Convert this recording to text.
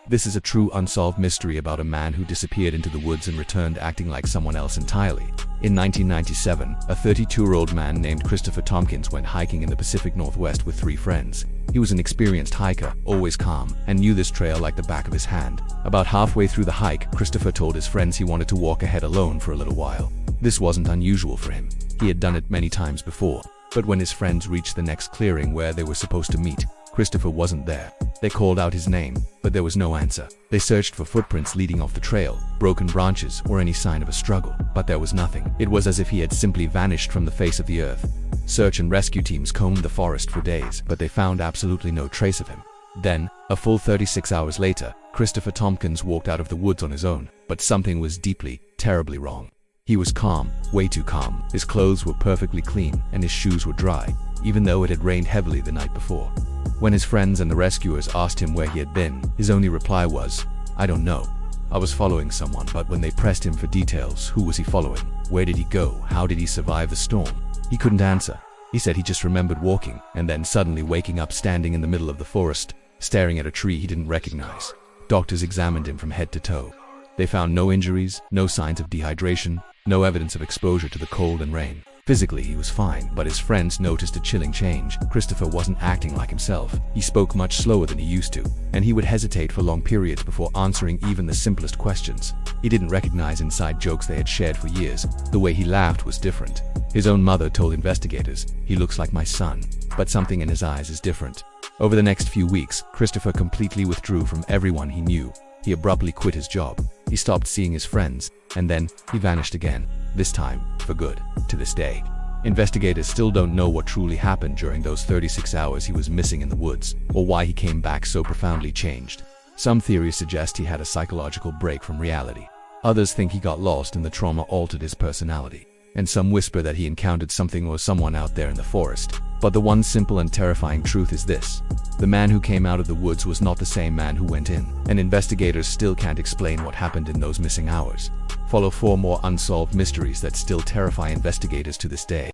This is a true unsolved mystery about a man who disappeared into the woods and returned acting like someone else entirely. In 1997, a 32-year-old man named Christopher Tompkins went hiking in the Pacific Northwest with 3 friends. He was an experienced hiker, always calm, and knew this trail like the back of his hand. About halfway through the hike, Christopher told his friends he wanted to walk ahead alone for a little while. This wasn't unusual for him. He had done it many times before. But when his friends reached the next clearing where they were supposed to meet, Christopher wasn't there. They called out his name, but there was no answer. They searched for footprints leading off the trail, broken branches, or any sign of a struggle, but there was nothing. It was as if he had simply vanished from the face of the earth. Search and rescue teams combed the forest for days, but they found absolutely no trace of him. Then, a full 36 hours later, Christopher Tompkins walked out of the woods on his own, but something was deeply, terribly wrong. He was calm, way too calm. His clothes were perfectly clean, and his shoes were dry, even though it had rained heavily the night before. When his friends and the rescuers asked him where he had been, his only reply was, "I don't know. I was following someone." But when they pressed him for details, who was he following? Where did he go? How did he survive the storm? He couldn't answer. He said he just remembered walking, and then suddenly waking up standing in the middle of the forest, staring at a tree he didn't recognize. Doctors examined him from head to toe. They found no injuries, no signs of dehydration, no evidence of exposure to the cold and rain. Physically, he was fine, but his friends noticed a chilling change. Christopher wasn't acting like himself. He spoke much slower than he used to, and he would hesitate for long periods before answering even the simplest questions. He didn't recognize inside jokes they had shared for years. The way he laughed was different. His own mother told investigators, "He looks like my son, but something in his eyes is different." Over the next few weeks, Christopher completely withdrew from everyone he knew. He abruptly quit his job. He stopped seeing his friends, and then he vanished again. This time, for good. To this day, investigators still don't know what truly happened during those 36 hours he was missing in the woods, or why he came back so profoundly changed. Some theories suggest he had a psychological break from reality. Others think he got lost and the trauma altered his personality. And some whisper that he encountered something or someone out there in the forest. But the one simple and terrifying truth is this: the man who came out of the woods was not the same man who went in, and investigators still can't explain what happened in those missing hours. Follow 4 more unsolved mysteries that still terrify investigators to this day.